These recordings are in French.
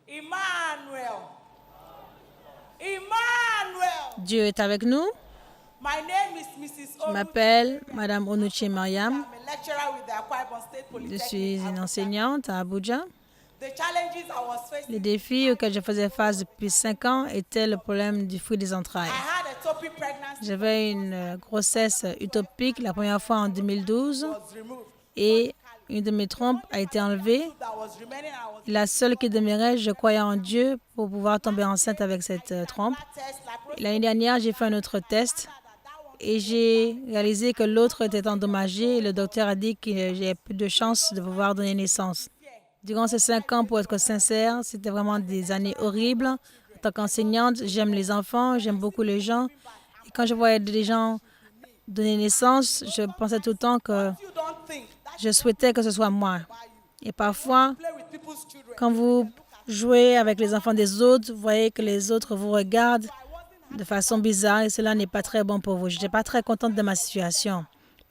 Emmanuel. Emmanuel. Dieu est avec nous. My name is Mrs. Je m'appelle Madame Onuche Mariam. I'm a lecturer with the Akwa Ibom State Je Polytechnic. suis une enseignante à Abuja. The challenges I was facing. Les défis auxquels je faisais face depuis 5 ans étaient le problème du fruit des entrailles. I had ectopic pregnancy J'avais une grossesse utopique la première fois en 2012 was removed. et une de mes trompes a été enlevée. That was remaining. I was La seule qui demeurait, je croyais en Dieu pour pouvoir tomber enceinte avec cette trompe. test like L'année dernière, j'ai fait un autre test et j'ai réalisé que l'autre était endommagé et le docteur a dit que j'ai plus de chances de pouvoir donner naissance. Durant ces 5 ans, pour être sincère, c'était vraiment des années horribles. En tant qu'enseignante, j'aime les enfants, j'aime beaucoup les gens. Et quand je voyais des gens donner naissance, je pensais tout le temps que you don't think that je souhaitais que ce soit moi. Et parfois, play with people's children. quand vous jouez avec les enfants des autres, vous voyez que les autres vous regardent de façon bizarre et cela n'est pas très bon pour vous. Je n'étais pas très contente de ma situation.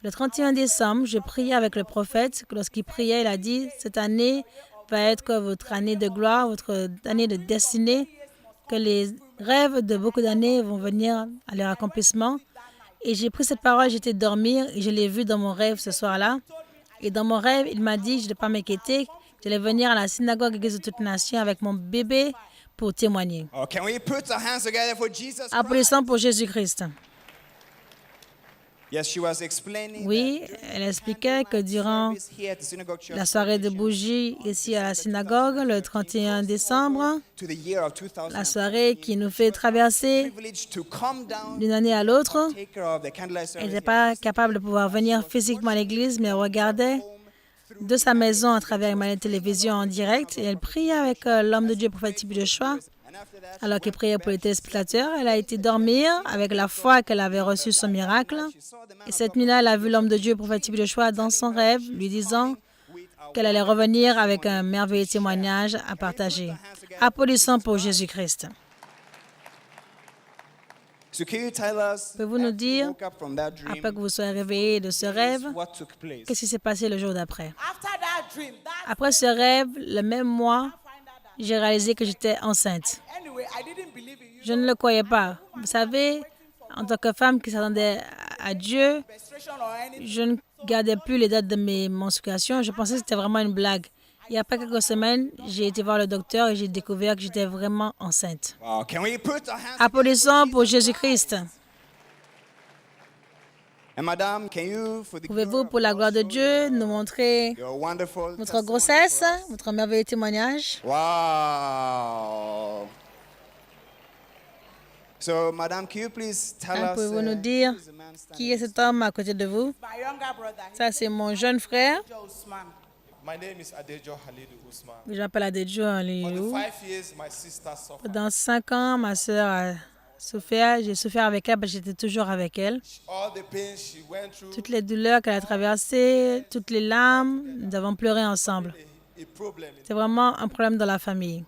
Le 31 décembre, je priais avec le prophète. Lorsqu'il priait, il a dit, cette année va être votre année de gloire, votre année de destinée, que les rêves de beaucoup d'années vont venir à leur accomplissement. Et j'ai pris cette parole, j'étais dormir et je l'ai vu dans mon rêve ce soir-là. Et dans mon rêve, il m'a dit, je ne dois pas m'inquiéter, j'allais venir à la synagogue Église de toute nation avec mon bébé pour témoigner. Oh, can we put our hands together for Jesus Christ? Applaudissons pour Jésus-Christ. Yes, she was explaining Oui, elle expliquait que durant service here at the synagogue church la soirée de bougies ici à la synagogue, le 31 décembre, to the year of 2000, la soirée qui nous fait traverser privilege to come down, d'une année à l'autre, take care of the candlelight elle service n'était pas capable de pouvoir venir physiquement à l'église, mais elle regardait de sa maison à travers une télévision en direct et elle priait avec l'homme de Dieu, prophète Tibi Joshua. Alors qu'il priait pour les téléspectateurs, elle a été dormir avec la foi qu'elle avait reçu son miracle. Et cette nuit-là, elle a vu l'homme de Dieu, prophète Tibi Joshua, dans son rêve, lui disant qu'elle allait revenir avec un merveilleux témoignage à partager. Applaudissons pour Jésus-Christ. So can you tell us, Pouvez-vous nous after you dire, woke up from that dream, après que vous soyez réveillé de ce rêve, what took place? qu'est-ce qui s'est passé le jour d'après? After that dream, that Après ce rêve, le même mois, j'ai réalisé que j'étais enceinte. anyway, I didn't believe it. Je ne le croyais pas. Vous savez, en tant que femme qui s'attendait à Dieu, Menstruation or anything. je ne gardais plus les dates de mes menstruations. Je pensais que c'était vraiment une blague. Et après quelques semaines, j'ai été voir le docteur et j'ai découvert que j'étais vraiment enceinte. Wow, can we put our hands Applaudissons pour Jésus-Christ. And madam, can you, for the Pouvez-vous, pour la gloire de Dieu, nous montrer your wonderful votre testimony grossesse, for us? votre merveilleux témoignage? Wow. So, madam, can you please tell us Pouvez-vous nous dire who is the man standing qui est cet homme à côté de vous? My younger brother, Ça, c'est mon jeune frère. Joe Usman. My name is Adejo Halidou Usman. Je m'appelle Adedjo For the Aliou. 5 years, my sister suffered. Pendant 5 ans, ma sœur a souffert. J'ai souffert avec elle parce que j'étais toujours avec elle. All the pain she went through, Toutes les douleurs qu'elle a traversées, toutes les larmes, nous avons pleuré ensemble. a problem. C'est vraiment un problème dans la famille.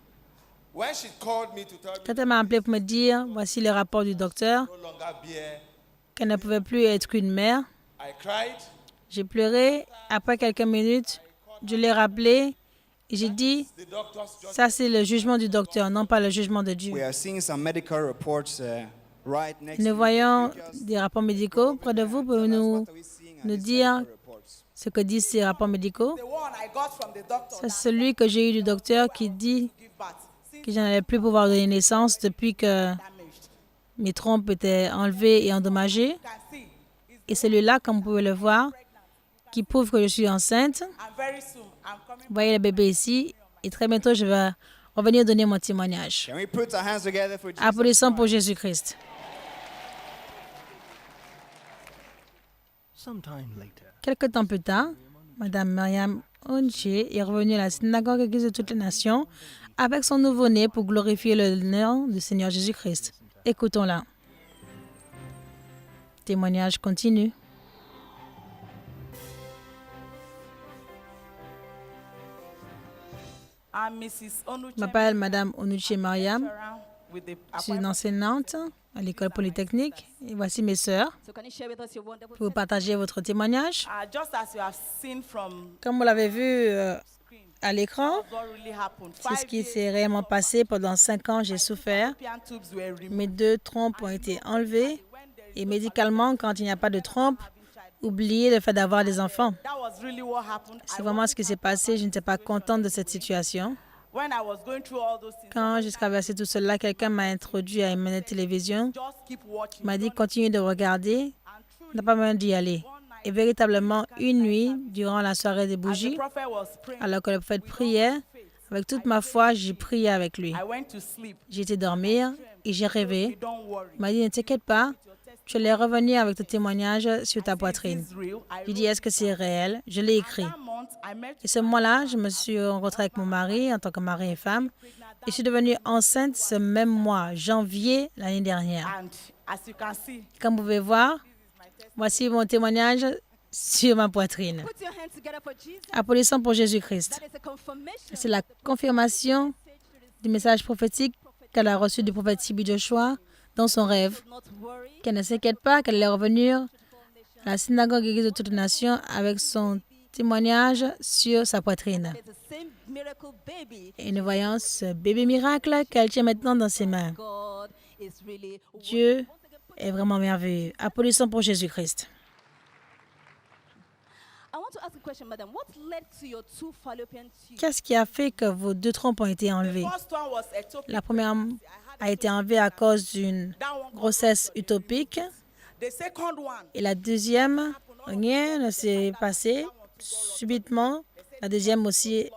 When she called me to tell me Quand elle m'a appelé pour me dire, voici le rapport du docteur, no longer bear, qu'elle ne pouvait plus être une mère, I cried. j'ai pleuré. Après quelques minutes, je l'ai rappelé et j'ai dit, The doctor's judgment. ça c'est le jugement du docteur, non pas le jugement de Dieu. We are seeing some medical reports right next to Nous you. voyons des rapports médicaux près de vous. Pouvez-vous nous What are we seeing on nous these dire medical reports? ce que disent ces rapports médicaux? The one I got from the doctor C'est celui que j'ai eu du docteur qui dit give birth. Since que je n'allais plus pouvoir donner naissance depuis que damaged. mes trompes étaient enlevées et endommagées. You can see. It's, Et celui-là, comme vous pouvez le voir, qui prouve que je suis enceinte. and very soon, I'm coming. Vous voyez le bébé ici. Et très bientôt, je vais revenir donner mon témoignage. Can we put our hands together for Jesus? Applaudissons pour Jésus-Christ. Sometime later, Quelque temps plus tard, Mme Mariam Onche est revenue à la synagogue Église de toutes les nations avec son nouveau-né pour glorifier le nom du Seigneur Jésus-Christ. Écoutons-la. Témoignage continue. I'm Mrs. Onuche. Je m'appelle Mme Onuche Mariam. lecturer with the Je suis une enseignante à l'école polytechnique. Et voici mes sœurs. So can you share with us your wonderful Pour vous partager votre témoignage. Just as you have seen from Comme vous l'avez vu à l'écran. That's what really happened. C'est ce 5 qui years s'est réellement passé. Pendant 5 ans, j'ai souffert. fallopian tubes were removed. Mes 2 trompes ont été enlevées. Et médicalement, quand il n'y a pas de trompe, oubliez le fait d'avoir des enfants. That was really what happened. C'est vraiment ce qui s'est passé. Je n'étais pas contente de cette situation. When I was going through all those things, Quand j'ai traversé tout cela, quelqu'un m'a introduit à une manette télévision. just keep watching. Il m'a dit continue de regarder. On n'a pas besoin d'y aller. Et véritablement, une nuit, durant la soirée des As the bougies, prophet was praying, alors que le prophète priait, avec toute ma foi, j'ai prié avec lui. I went to sleep. J'ai été dormir et j'ai rêvé. Don't worry. Il m'a dit ne t'inquiète pas, tu allais revenir avec ton témoignage sur ta poitrine. It's real. J'ai dit est-ce que c'est réel? Je l'ai écrit. That month, I met Et ce mois-là, je me suis rencontrée avec mon mari en tant que mari et femme. Et je suis devenue enceinte ce même mois, janvier l'année dernière. and as you can see, Comme vous pouvez voir, voici mon témoignage sur ma poitrine. Put your hands together for Jesus. Applaudissons pour Jésus-Christ. That is a confirmation. C'est la confirmation du message prophétique qu'elle a reçu du prophète Sibi Joshua dans son rêve, Not worry. qu'elle ne s'inquiète pas, qu'elle allait revenir à la synagogue église de toutes les nations avec son témoignage sur sa poitrine. It's the same miracle baby. Et nous voyons ce bébé miracle qu'elle tient maintenant dans ses mains. God is really Dieu est vraiment merveilleux. Applaudissons pour Jésus-Christ. I want to ask a question, madam. What led to your 2 fallopian tubes? Qu'est-ce qui a fait que vos 2 trompes ont été enlevées? first one was ectopic. La première a été enlevée à cause d'une That one got grossesse utopique. the second one. Et la deuxième, rien ne s'est passé. Subitement, la deuxième aussi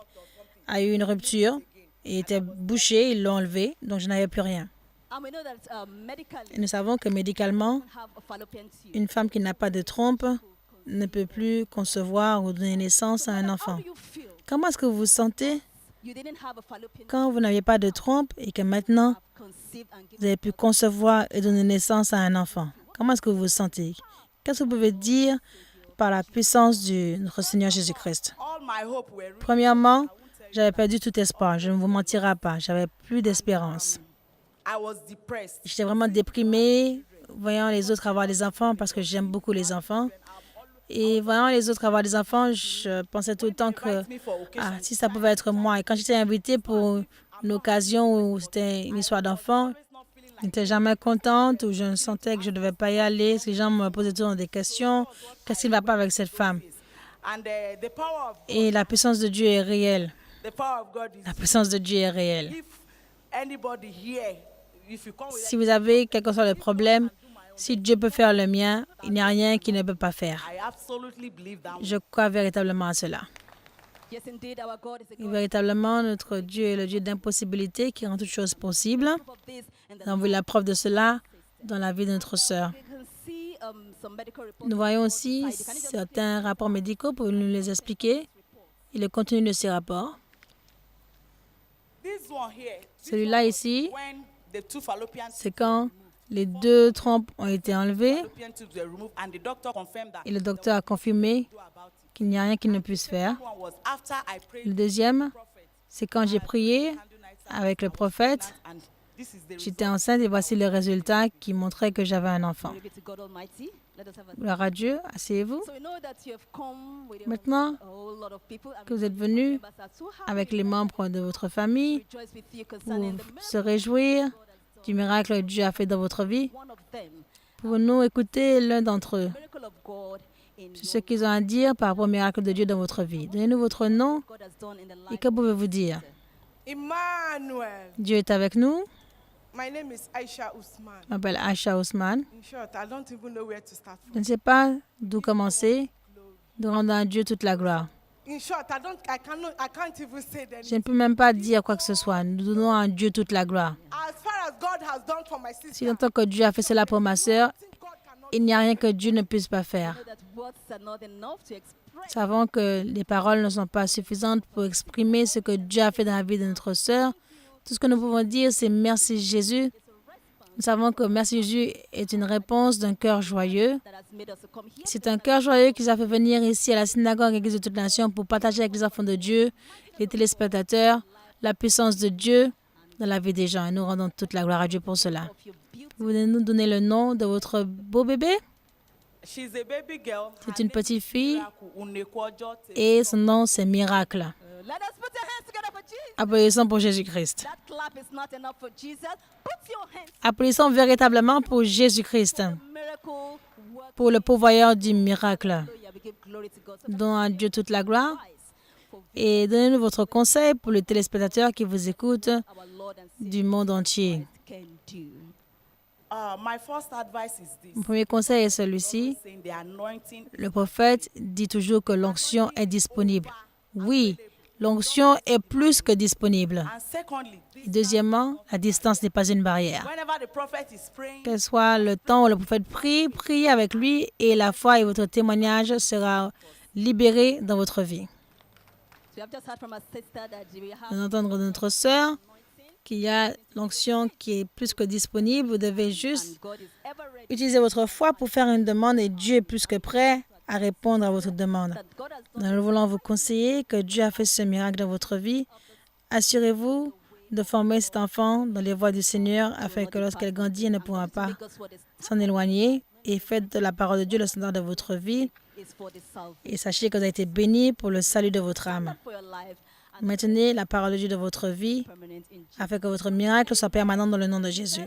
a eu une rupture et était bouchée. Ils l'ont enlevée, donc je n'avais plus rien. And we know that medically, Et nous savons que médicalement, you have a fallopian tube. une femme qui n'a pas de trompe ne peut plus concevoir ou donner naissance à un How enfant. do you feel? Comment est-ce que vous vous sentez You didn't have a fallopian quand vous n'aviez pas de trompe et que maintenant, tube, conceived and vous given. avez pu concevoir et donner naissance à un enfant? Comment est-ce que vous vous sentez? Qu'est-ce que vous pouvez dire par la puissance de notre Seigneur Jésus-Christ? All my hope were ruined. Premièrement, j'avais perdu tout espoir. Je ne vous mentirai pas. J'avais plus d'espérance. I was depressed. J'étais vraiment déprimée, voyant les autres avoir des enfants parce que j'aime beaucoup les enfants. Et voyant les autres avoir des enfants, je pensais tout le temps que Me for occasion. si ça pouvait être moi. Et quand j'étais invitée pour une occasion où c'était une histoire d'enfant, je n'étais jamais contente ou je sentais que je ne devais pas y aller. Les gens me posaient toujours des questions. Qu'est-ce qui ne va pas avec cette femme? And the power of Et la puissance de Dieu est réelle. the power of God is La puissance de Dieu est réelle. if anybody here, if you come with Si vous avez quel que soit le problème, si Dieu peut faire le mien, il n'y a rien qu'il ne peut pas faire. I absolutely believe that. Je crois véritablement à cela. Yes, indeed, our God is a Et God véritablement, notre Dieu est le Dieu d'impossibilité qui rend toutes choses possibles. of this. And Nous avons vu la preuve de cela dans la vie de notre sœur. we can see some medical reports. Nous voyons aussi certains rapports médicaux pour nous les expliquer et le contenu de ces rapports. This one here, Celui-là ici, when the 2 fallopian c'est quand les 2 trompes ont été enlevées tubes were removed and the doctor confirmed that et le docteur a confirmé do about it. qu'il n'y a rien qu'il ne puisse faire. One was after I prayed Le deuxième, c'est quand j'ai prié avec le prophète. and this is the J'étais enceinte et voici le résultat qui montrait que j'avais un enfant. Glory be to God Almighty. Let us have a Gloire à Dieu, asseyez-vous. So we know that you have come with Maintenant a whole lot of people. And que vous êtes venus members are so happy avec les membres de votre famille to rejoice with you pour concerning the se réjouir du miracle que Dieu a fait dans votre vie, one of them. pouvons-nous écouter l'un d'entre eux, Miracle of God in sur ce qu'ils ont à dire par rapport au miracle de Dieu dans votre vie. Donnez-nous votre nom God has done in the et life. que pouvez-vous dire? Emmanuel. Dieu est avec nous. My name is Aisha Usman. Je m'appelle Aisha Ousmane. In short, I don't even know where to start Je from. ne sais pas d'où commencer, de rendre à Dieu toute la gloire. In short, I can't even say that. Je ne peux même pas dire quoi que ce soit. Nous donnons à Dieu toute la gloire. As far as God has done for my sister, Si longtemps que Dieu a fait cela pour ma sœur, God cannot. il n'y a rien que Dieu ne puisse pas faire. Know that words are not enough to express Nous savons que les paroles ne sont pas suffisantes pour exprimer ce que Dieu a fait dans la vie de notre sœur. Tout ce que nous pouvons dire, c'est merci Jésus. Nous savons que merci Jésus est une réponse d'un cœur joyeux. that has made us to come here. C'est un cœur joyeux qui nous a fait venir ici à la synagogue Église de toutes les nations pour partager avec les enfants de Dieu, les téléspectateurs, la puissance de Dieu dans la vie des gens. Et nous rendons toute la gloire à Dieu pour cela. Of your beauty. Vous voulez nous donner le nom de votre beau bébé? She's a baby girl. C'est une petite fille Unekwojo. et son nom c'est Miracle. Let us put our hands together for Jesus. Applaudissons pour Jésus-Christ. That clap is not enough for Jesus. Put your hands Applaudissons véritablement pour Jésus-Christ, miracle work. pour le pourvoyeur du miracle. Hallelujah. We give glory to God. So Donnons à Dieu toute la gloire for et donnez-nous votre conseil pour les téléspectateurs qui vous écoutent our Lord and Savior du monde entier. can do. My first advice is this. Mon premier conseil est celui-ci. Saying the anointing Le prophète dit toujours que l'onction est disponible. Oui, l'onction est plus que disponible. and secondly, Et deuxièmement, la distance n'est pas une barrière. whenever the prophet is praying, Quel soit le temps où le prophète prie, priez avec lui et la foi et votre témoignage sera libéré dans votre vie. So we have just heard from our sister that we have Nous entendons de notre sœur qu'il y a l'onction qui est plus que disponible. Vous devez juste God is ever ready. utiliser votre foi pour faire une demande et Dieu est plus que prêt à répondre à votre demande. That God has done Nous voulons vous conseiller que Dieu a fait ce miracle dans votre vie. Assurez-vous de former cet enfant dans les voies du Seigneur afin que lorsqu'elle grandit, elle ne pourra pas make us what is s'en éloigner et faites de la parole de Dieu le standard de votre vie is for the salvation et sachez que vous avez été bénis pour le salut de votre âme. for your life and Maintenez la parole de Dieu de votre vie permanent in Jesus. afin que votre miracle soit permanent dans le nom de Jésus.